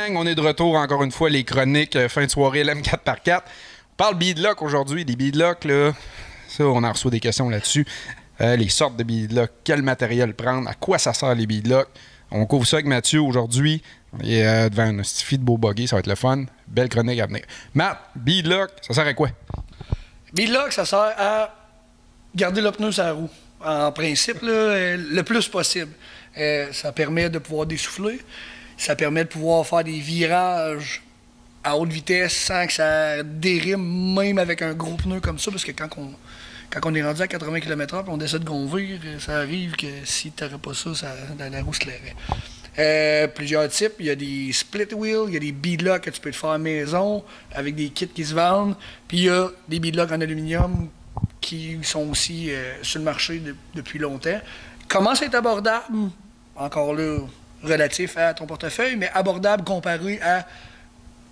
gang, on est de retour encore une fois, les chroniques fin de soirée LM4x4. On parle beadlock aujourd'hui, les beadlocks, là, ça on en reçoit des questions là-dessus. Les sortes de beadlocks, quel matériel prendre, à quoi ça sert les beadlocks. On couvre ça avec Mathieu aujourd'hui. Et devant un stifi de beau buggy, ça va être le fun. Belle chronique à venir. Matt, beadlock, ça sert à quoi? Beadlock, ça sert à garder le pneu sur la roue. En principe, là, le plus possible. Ça permet de pouvoir dessouffler. Ça permet de pouvoir faire des virages à haute vitesse sans que ça dérime, même avec un gros pneu comme ça. Parce que quand on est rendu à 80 km/h et on décide de gonvir, ça arrive que si tu n'aurais pas ça, la roue se lairait. Plusieurs types. Il y a des split wheels, il y a des beadlocks que tu peux te faire à la maison avec des kits qui se vendent. Puis il y a des beadlocks en aluminium qui sont aussi sur le marché depuis longtemps. Comment c'est abordable? Encore là, relatif à ton portefeuille, mais abordable comparé à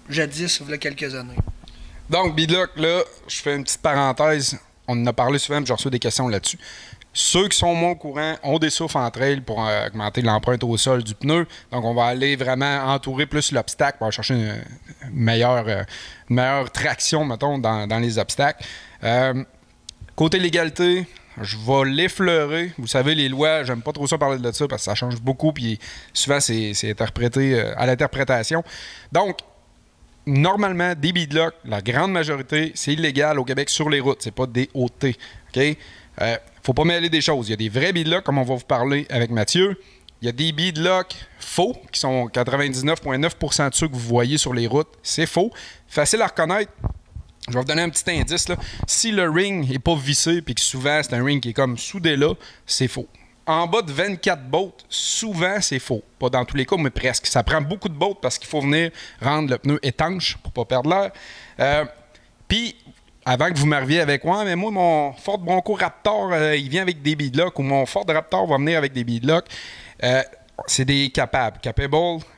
jadis, il y a quelques années. Donc, beadlock, là, je fais une petite parenthèse. On en a parlé souvent, mais j'ai reçu des questions là-dessus. Ceux qui sont moins au courant ont des souffles en trail pour augmenter l'empreinte au sol du pneu. Donc, on va aller vraiment entourer plus l'obstacle pour aller chercher une meilleure traction, mettons, dans les obstacles. Côté légalité, je vais l'effleurer. Vous savez, les lois, j'aime pas trop ça parler de ça parce que ça change beaucoup, puis souvent, c'est interprété à l'interprétation. Donc, normalement, des beadlocks, la grande majorité, c'est illégal au Québec sur les routes. C'est pas des OT. OK? Faut pas mêler des choses. Il y a des vrais beadlocks, comme on va vous parler avec Mathieu. Il y a des beadlocks faux, qui sont 99,9% de ceux que vous voyez sur les routes. C'est faux. Facile à reconnaître. Je vais vous donner un petit indice, là. Si le ring n'est pas vissé, puis que souvent, c'est un ring qui est comme soudé là, c'est faux. En bas de 24 bolts, souvent, c'est faux. Pas dans tous les cas, mais presque. Ça prend beaucoup de bolts parce qu'il faut venir rendre le pneu étanche pour pas perdre l'air. Puis, avant que vous m'arriviez avec « Ouais, mais moi, mon Ford Bronco Raptor, il vient avec des beadlocks » ou « Mon Ford Raptor va venir avec des beadlocks. » C'est des capable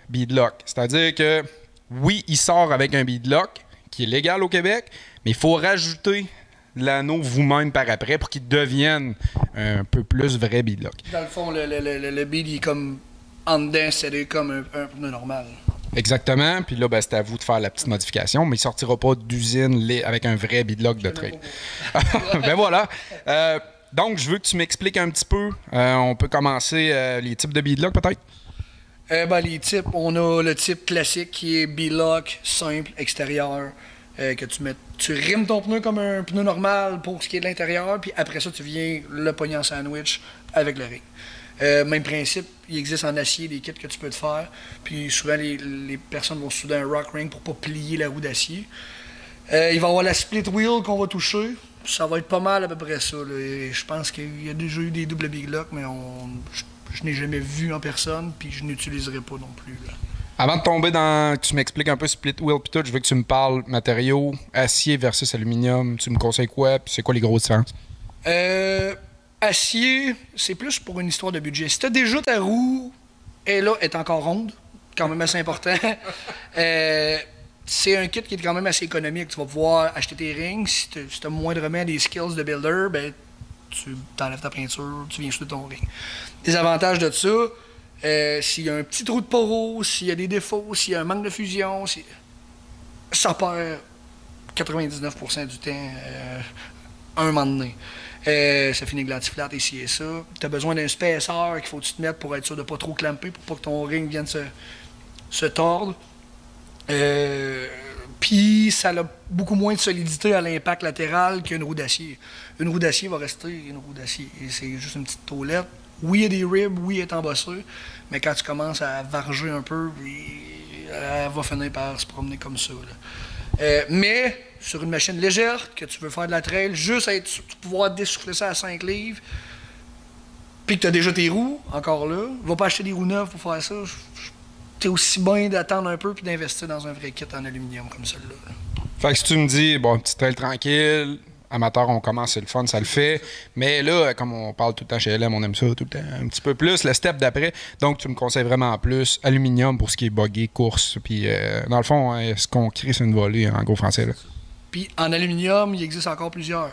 beadlock. C'est-à-dire que, oui, il sort avec un beadlock qui est légal au Québec, mais il faut rajouter l'anneau vous-même par après pour qu'il devienne un peu plus vrai beadlock. Dans le fond, le bead, il est comme en dedans, c'est comme un pneu normal. Exactement. Puis là, ben, c'est à vous de faire la petite modification, mais il ne sortira pas d'usine avec un vrai beadlock de trail. Ben voilà. Donc, je veux que tu m'expliques un petit peu. On peut commencer les types de beadlock, peut-être? Les types, on a le type classique qui est beadlock simple, extérieur, que tu rimes ton pneu comme un pneu normal pour ce qui est de l'intérieur, puis après ça, tu viens le pogner en sandwich avec le ring. Même principe, il existe en acier des kits que tu peux te faire, puis souvent les personnes vont souder un rock ring pour pas plier la roue d'acier. Il va y avoir la split wheel qu'on va toucher, ça va être pas mal à peu près ça. Là. Je pense qu'il y a déjà eu des double beadlock, mais je n'ai jamais vu en personne, puis je n'utiliserai pas non plus. Là. Avant de tomber dans... que tu m'expliques un peu split wheel pis tout, je veux que tu me parles matériaux, acier versus aluminium. Tu me conseilles quoi? Puis c'est quoi les grosses différences? Acier, c'est plus pour une histoire de budget. Si tu as déjà ta roue, elle là, est encore ronde, quand même assez important. C'est un kit qui est quand même assez économique. Tu vas pouvoir acheter tes rings. Si tu as moindrement des skills de builder, ben, tu t'enlèves ta peinture, tu viens souder ton ring. Des avantages de ça, s'il y a un petit trou de poro, s'il y a des défauts, s'il y a un manque de fusion, ça perd 99% du temps un moment donné. Ça finit glantiflate et ci et ça. Tu as besoin d'un spaceur qu'il faut que tu te mettes pour être sûr de ne pas trop clamper, pour pas que ton ring vienne se tordre. Puis ça a beaucoup moins de solidité à l'impact latéral qu'une roue d'acier. Une roue d'acier va rester une roue d'acier. Et c'est juste une petite taulette. Oui, il y a des ribs, oui, elle est embossée, mais quand tu commences à varger un peu, elle va finir par se promener comme ça. Mais sur une machine légère, que tu veux faire de la trail, juste pouvoir dessouffler ça à 5 livres, puis que tu as déjà tes roues, encore là, va pas acheter des roues neuves pour faire ça. T'es aussi bien d'attendre un peu puis d'investir dans un vrai kit en aluminium comme celui-là. Fait que si tu me dis, bon, petit trail tranquille, amateur, on commence, c'est le fun, ça le fait. Mais là, comme on parle tout le temps chez LM, on aime ça tout le temps un petit peu plus. Le step d'après, donc tu me conseilles vraiment plus aluminium pour ce qui est buggy, course. Puis dans le fond, ce qu'on crie, c'est une volée en gros français. Là. Puis en aluminium, il existe encore plusieurs.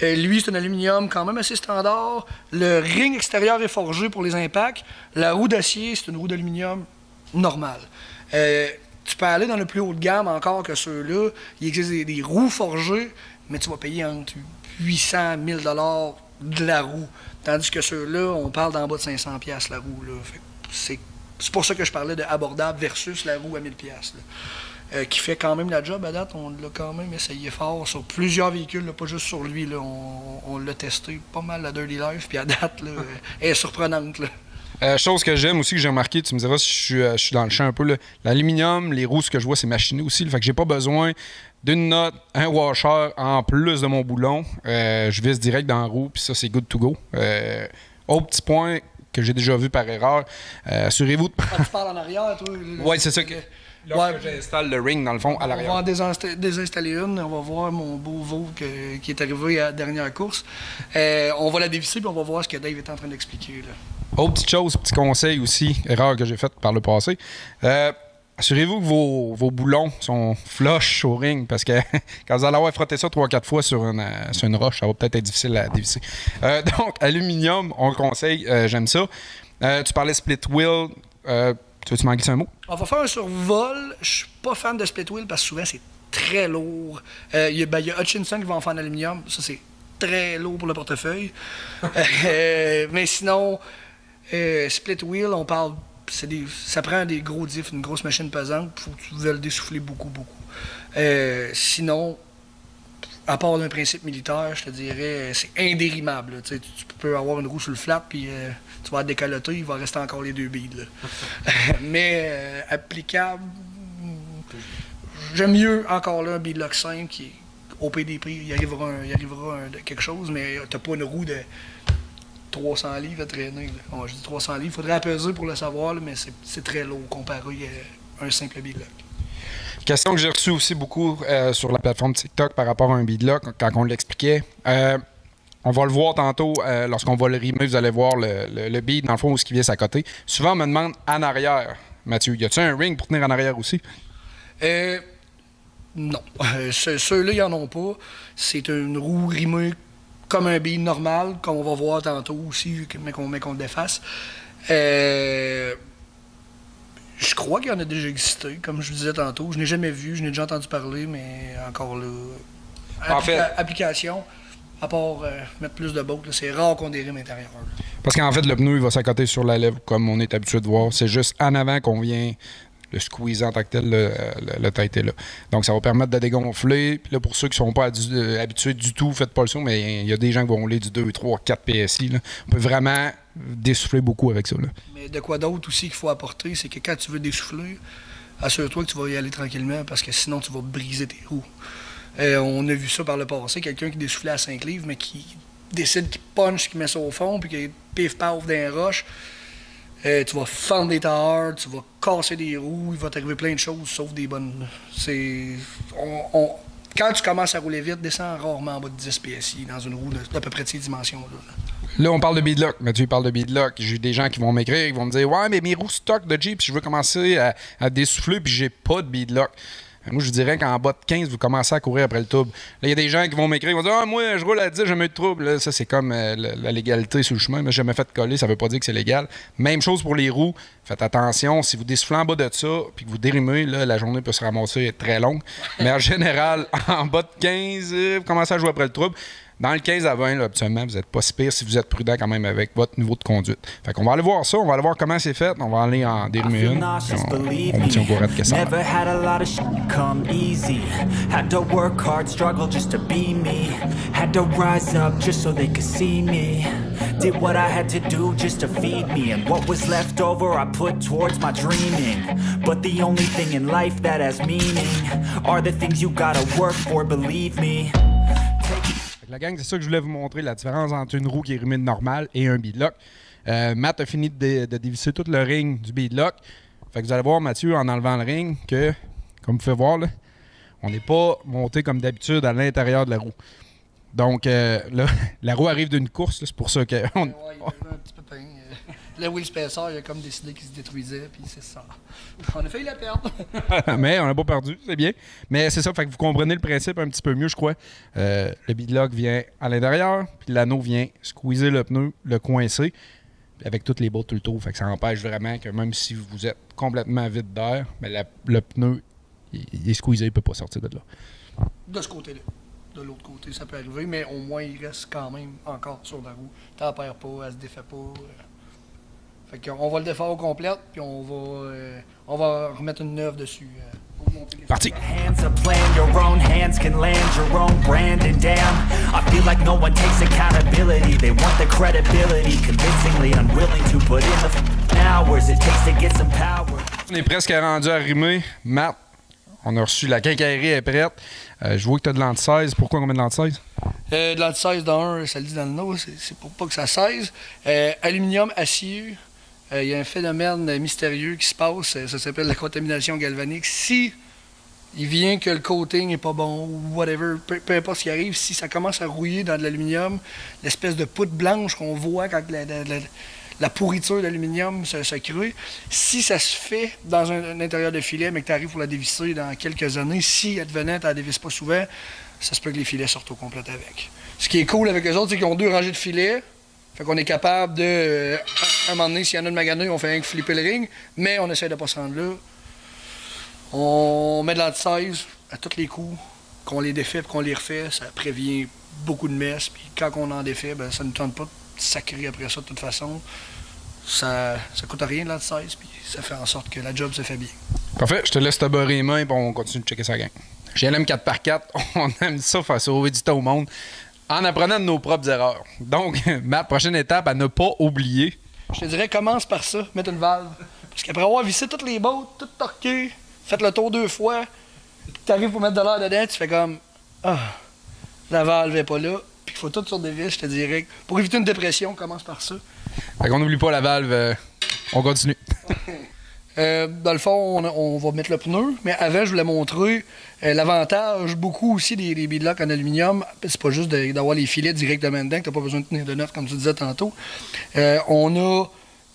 Lui, c'est un aluminium quand même assez standard. Le ring extérieur est forgé pour les impacts. La roue d'acier, c'est une roue d'aluminium normale. Tu peux aller dans le plus haut de gamme encore que ceux-là. Il existe des roues forgées, mais tu vas payer entre 800 000 $ de la roue. Tandis que ceux-là, on parle d'en bas de 500 $ la roue. Là. C'est pour ça que je parlais de abordable versus la roue à 1000 $. Qui fait quand même la job à date. On l'a quand même essayé fort sur plusieurs véhicules, là, pas juste sur lui. Là. On l'a testé pas mal la Dirty Life, puis à date, là, elle est surprenante. Là. Chose que j'aime aussi, que j'ai remarqué, tu me diras si je suis dans le champ un peu, l'aluminium, les roues, ce que je vois, c'est machiné aussi. Fait que j'ai pas besoin d'une note, un washer en plus de mon boulon. Je visse direct dans la roue, puis ça, c'est good to go. Autre petit point que j'ai déjà vu par erreur, assurez-vous de... Quand tu parles en arrière, toi... Oui, c'est ça que... Lorsque j'installe le ring, dans le fond, à l'arrière. On va en désinstaller une. On va voir mon beau veau qui est arrivé à la dernière course. On va la dévisser puis on va voir ce que Dave est en train d'expliquer. Là. Autre petite chose, petit conseil aussi, erreur que j'ai faite par le passé. Assurez-vous que vos boulons sont flush au ring parce que quand vous allez avoir frotté ça 3-4 fois sur une roche, ça va peut-être être difficile à dévisser. Donc, aluminium, on le conseille, j'aime ça. Tu parlais split wheel. Tu veux-tu m'en glisser un mot? On va faire un survol. Je suis pas fan de split wheel parce que souvent c'est très lourd. Il y a Hutchinson qui va en faire en aluminium. Ça, c'est très lourd pour le portefeuille. Mais sinon, split wheel, on parle. Ça prend des gros diffs, une grosse machine pesante. Il faut que tu veuilles le dessouffler beaucoup. Sinon, à part d'un principe militaire, je te dirais, c'est indérimable. Tu peux avoir une roue sur le flat, puis tu vas décaloter, il va rester encore les deux beads. Mais applicable, j'aime mieux encore là un beadlock simple qui est au PDP, il arrivera quelque chose, mais t'as pas une roue de 300 livres à traîner. Bon, je dis 300 livres, il faudrait peser pour le savoir, là, mais c'est très lourd comparé à un simple beadlock. Question que j'ai reçue aussi beaucoup sur la plateforme TikTok par rapport à un beadlock, quand on l'expliquait. On va le voir tantôt, lorsqu'on va le rimer, vous allez voir le bead, dans le fond, où il vient à côté. Souvent, on me demande en arrière, Mathieu, y a-tu un ring pour tenir en arrière aussi? Non. Ceux-là, ils n'en ont pas. C'est une roue rimée comme un bead normal, comme on va voir tantôt aussi, mais qu'on le déface. Je crois qu'il y en a déjà existé, comme je vous disais tantôt. Je n'ai jamais vu, je n'ai déjà entendu parler, mais encore là. Application, à part mettre plus de bottes, c'est rare qu'on dérive intérieur. Parce qu'en fait, le pneu, il va s'accoter sur la lèvre, comme on est habitué de voir. C'est juste en avant qu'on vient le squeezer en tant que tel, le tête est là. Donc, ça va permettre de dégonfler. Puis là, pour ceux qui ne sont pas habitués du tout, faites pas le saut, mais il y a des gens qui vont rouler du 2, 3, 4 PSI. Là. On peut vraiment dessouffler beaucoup avec ça. Là. Mais de quoi d'autre aussi qu'il faut apporter, c'est que quand tu veux dessouffler, assure-toi que tu vas y aller tranquillement parce que sinon, tu vas briser tes roues. On a vu ça par le passé, quelqu'un qui dessoufflait à 5 livres, mais qui décide qu'il punch, qu'il met ça au fond, puis qu'il pif-paf dans les roches. Tu vas fendre des tailleurs, tu vas casser des roues, il va t'arriver plein de choses, sauf des bonnes. Quand tu commences à rouler vite, descends rarement en bas de 10 PSI dans une roue d'à peu près de ces dimensions-là. Là, on parle de beadlock. Mathieu parle de beadlock. J'ai des gens qui vont m'écrire, ils vont me dire « Ouais, mais mes roues stock de Jeep, je veux commencer à dessouffler, puis j'ai pas de beadlock. » Moi, je dirais qu'en bas de 15, vous commencez à courir après le tube. Là, il y a des gens qui vont m'écrire, ils vont dire « Ah, moi, je roule à 10, j'ai jamais eu de trouble. » Là, ça, c'est comme la légalité sur le chemin. Moi, j'ai jamais fait coller, ça veut pas dire que c'est légal. Même chose pour les roues. Faites attention, si vous dessoufflez en bas de ça, puis que vous dérimez, là, la journée peut se ramasser très longue. Mais en général, en bas de 15, vous commencez à jouer après le trouble. Dans le 15 à 20, là, habituellement, vous n'êtes pas si pire si vous êtes prudent quand même avec votre niveau de conduite. Fait qu'on va aller voir ça, on va aller voir comment c'est fait, on va aller en dérimer une, on tient au courant de qu'est-ce que ça Did what I had to do just to feed me, and what was left over I put towards my dreaming. But the only thing in life that has meaning are the things you gotta work for, believe me. La gang, c'est ça que je voulais vous montrer, la différence entre une roue qui est rimée normale et un beadlock. Matt a fini de dévisser tout le ring du beadlock. Fait que vous allez voir, Mathieu, en enlevant le ring, que, comme vous pouvez voir, là, on n'est pas monté comme d'habitude à l'intérieur de la roue. Donc, là, la roue arrive d'une course, c'est pour ça que... Ouais, il y avait un petit pépin. Le wheel spacer, il a comme décidé qu'il se détruisait, puis c'est ça. On a failli la perdre. Mais on n'a pas perdu, c'est bien. Mais c'est ça, fait que vous comprenez le principe un petit peu mieux, je crois. Le beadlock vient à l'intérieur, puis l'anneau vient squeezer le pneu, le coincer. avec toutes les bottes tout le tour. Fait que ça empêche vraiment que même si vous êtes complètement vide d'air, mais le pneu, il est squeezé, il peut pas sortir de là. De ce côté-là. De l'autre côté, ça peut arriver, mais au moins, il reste quand même encore sur la roue. T'en perds pas, elle se défait pas. Fait qu'on va le défaire au complet, puis on va remettre une neuve dessus. Parti! Hands are playing, your own hands can land your own brand, and damn, I feel like no one takes accountability. They want the credibility, convincingly unwilling to put in the hours it takes to get some power. On est presque rendu à rimer. Matt, on a reçu la quincaillerie est prête. Je vois que tu as de l'anti-16. Pourquoi on met de l'anti-16? De l'anti-16 d'un, ça le dit dans le nom, c'est pour pas que ça seize. Aluminium, acier, il y a un phénomène mystérieux qui se passe, ça s'appelle la contamination galvanique. Si il vient que le coating n'est pas bon ou whatever, peu importe ce qui arrive, si ça commence à rouiller dans de l'aluminium, l'espèce de poudre blanche qu'on voit quand la pourriture d'aluminium se crée, si ça se fait dans un intérieur de filet, mais que tu arrives pour la dévisser dans quelques années, si advenant, tu la dévisses pas souvent, ça se peut que les filets sortent au complet avec. Ce qui est cool avec eux autres, c'est qu'ils ont 2 rangées de filets. Fait qu'on est capable de, à un moment donné, s'il y en a de magané, on fait rien que flipper le ring, mais on essaie de pas se rendre là. On met de l'anti-16 à tous les coups, qu'on les défait et qu'on les refait, ça prévient beaucoup de messes. Puis quand on en défait, ben, ça ne tente pas de sacrer après ça de toute façon. Ça coûte rien de l'anti-16, puis ça fait en sorte que la job se fait bien. Parfait, je te laisse te barrer les mains et on continue de checker sa gang. GLM 4x4, on aime ça faire sauver du temps au monde en apprenant de nos propres erreurs. Donc, ma prochaine étape à ne pas oublier. Je te dirais, commence par ça, mettre une valve. Parce qu'après avoir vissé toutes les bottes, tout torqué, fait le tour 2 fois, tu arrives pour mettre de l'air dedans, tu fais comme la valve est pas là, puis il faut tout sur des vis, je te dirais. Pour éviter une dépression, commence par ça. Fait qu'on n'oublie pas la valve, on continue. Dans le fond, on va mettre le pneu, mais avant, je voulais montrer l'avantage beaucoup aussi des beadlocks en aluminium. C'est pas juste d'avoir les filets directement dedans, que t'as pas besoin de tenir de neuf, comme tu disais tantôt. On a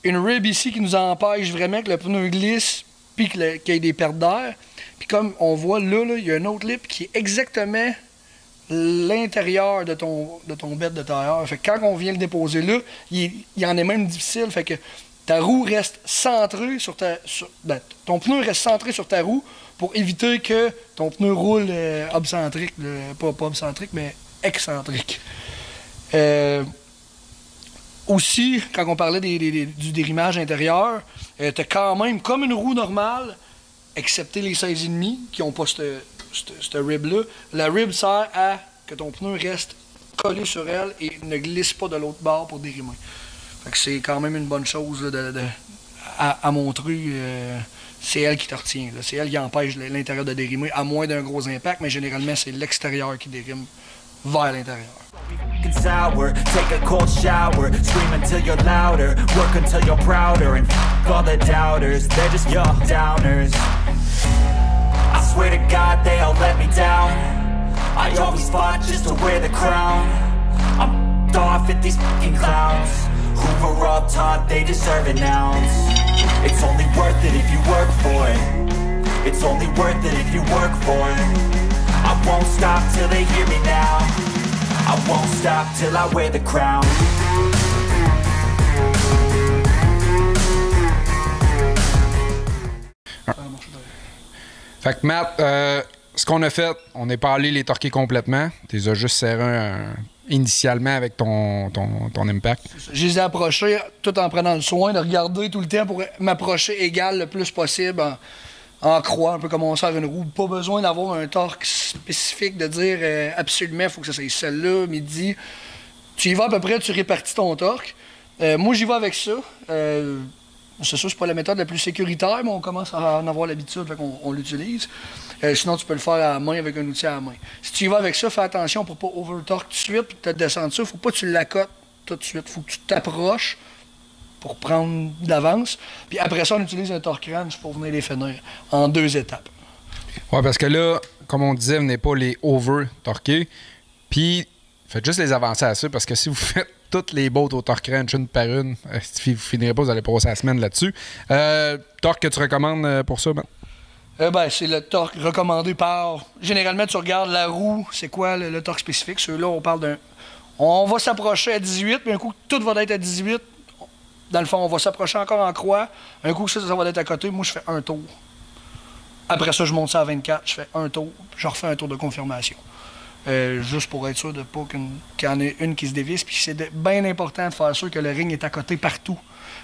une rib ici qui nous empêche vraiment que le pneu glisse puis qu'il y ait des pertes d'air. Puis comme on voit là, il y a un autre lip qui est exactement l'intérieur de ton bête de tailleur. Fait que quand on vient le déposer là, il en est même difficile. Fait que ta roue reste centrée sur ton pneu reste centré sur ta roue pour éviter que ton pneu roule obcentrique, pas obcentrique, mais excentrique. Aussi, quand on parlait du dérimage intérieur, tu as quand même, comme une roue normale, excepté les 16,5 qui n'ont pas cette rib-là, la rib sert à que ton pneu reste collé sur elle et ne glisse pas de l'autre bord pour dérimer. Fait que c'est quand même une bonne chose là, à montrer. C'est elle qui te retient. C'est elle qui empêche l'intérieur de dérimer, à moins d'un gros impact, mais généralement, c'est l'extérieur qui dérime vers l'intérieur. Sour, take a cold shower, scream until you're louder, work until you're prouder, and f all the doubters, they're just your downers. I swear to God they all let me down. I always fought just to wear the crown. I'm off at these fucking clowns who were all taught they deserve an ounce. It's only worth it if you work for it. It's only worth it if you work for it. I won't stop till they hear me now. I won't stop till I wear the crown. Fait que Matt, ce qu'on a fait, on n'est pas allé les torquer complètement. Tu les as juste serrés initialement avec ton impact. Je les ai approchés tout en prenant le soin de regarder tout le temps pour m'approcher égal le plus possible en croix, un peu comme on sert une roue. Pas besoin d'avoir un torque spécifique, de dire absolument il faut que ça soit celle-là, midi. Tu y vas à peu près, tu répartis ton torque. Moi, j'y vais avec ça. C'est sûr, c'est pas la méthode la plus sécuritaire, mais on commence à en avoir l'habitude, fait qu'on l'utilise. Sinon, tu peux le faire à la main avec un outil à la main. Si tu y vas avec ça, fais attention pour pas over-torque tout de suite, puis te descendre ça. Faut pas que tu l'accotes tout de suite. Faut que tu t'approches pour prendre d'avance. Puis après ça, on utilise un torque wrench pour venir les finir en 2 étapes. Ouais, parce que là, comme on disait, venez pas les over-torquer. Puis, faites juste les avancer à ça, parce que si vous faites toutes les bottes au torque wrench une par une, vous finirez pas, vous allez passer la semaine là-dessus. Torque que tu recommandes pour ça, Ben, c'est le torque recommandé par... Généralement, tu regardes la roue, c'est quoi le torque spécifique. Ceux-là, on parle d'un... On va s'approcher à 18, puis un coup, tout va être à 18. dans le fond, on va s'approcher encore en croix. Un coup que ça va être à côté, moi, je fais un tour. Après ça, je monte ça à 24, je fais un tour, je refais un tour de confirmation. Juste pour être sûr de pas qu'il y en ait une qui se dévisse. Puis c'est bien important de faire sûr que le ring est à côté partout.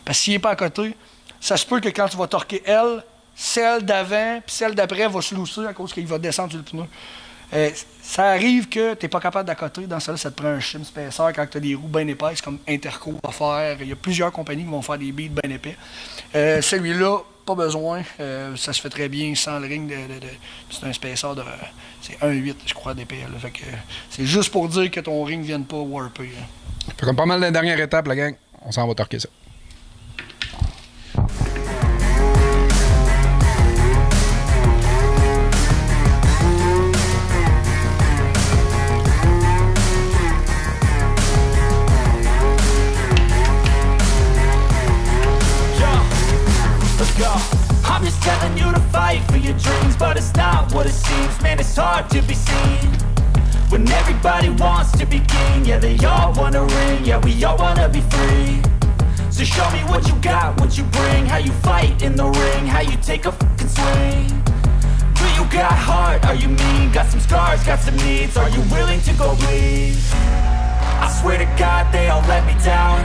Parce que s'il n'est pas à côté, ça se peut que quand tu vas torquer elle, celle d'avant puis celle d'après va se lousser à cause qu'il va descendre sur le pneu. Ça arrive que tu n'es pas capable d'accoter. Dans ça, ça te prend un shim spaceur quand tu as des roues bien épaisses, comme Interco va faire. Il y a plusieurs compagnies qui vont faire des beats bien épais. Celui-là, pas besoin. Ça se fait très bien sans le ring. C'est un spaceur de... C'est 1,8, je crois, d'épais. Fait que c'est juste pour dire que ton ring ne vienne pas warper. Fait comme pas mal de dernières étapes, la gang. On s'en va torquer ça. I'm just telling you to fight for your dreams, but it's not what it seems. Man, it's hard to be seen when everybody wants to be king. Yeah, they all wanna ring, yeah, we all wanna be free. So show me what you got, what you bring, how you fight in the ring, how you take a fucking swing. Do you got heart, are you mean? Got some scars, got some needs, are you willing to go bleed? I swear to God they all let me down.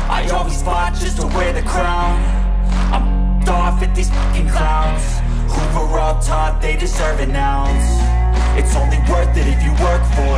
I always fought just to wear the crown. I'm off at these fucking clowns who were all taught they deserve an ounce. It's only worth it if you work for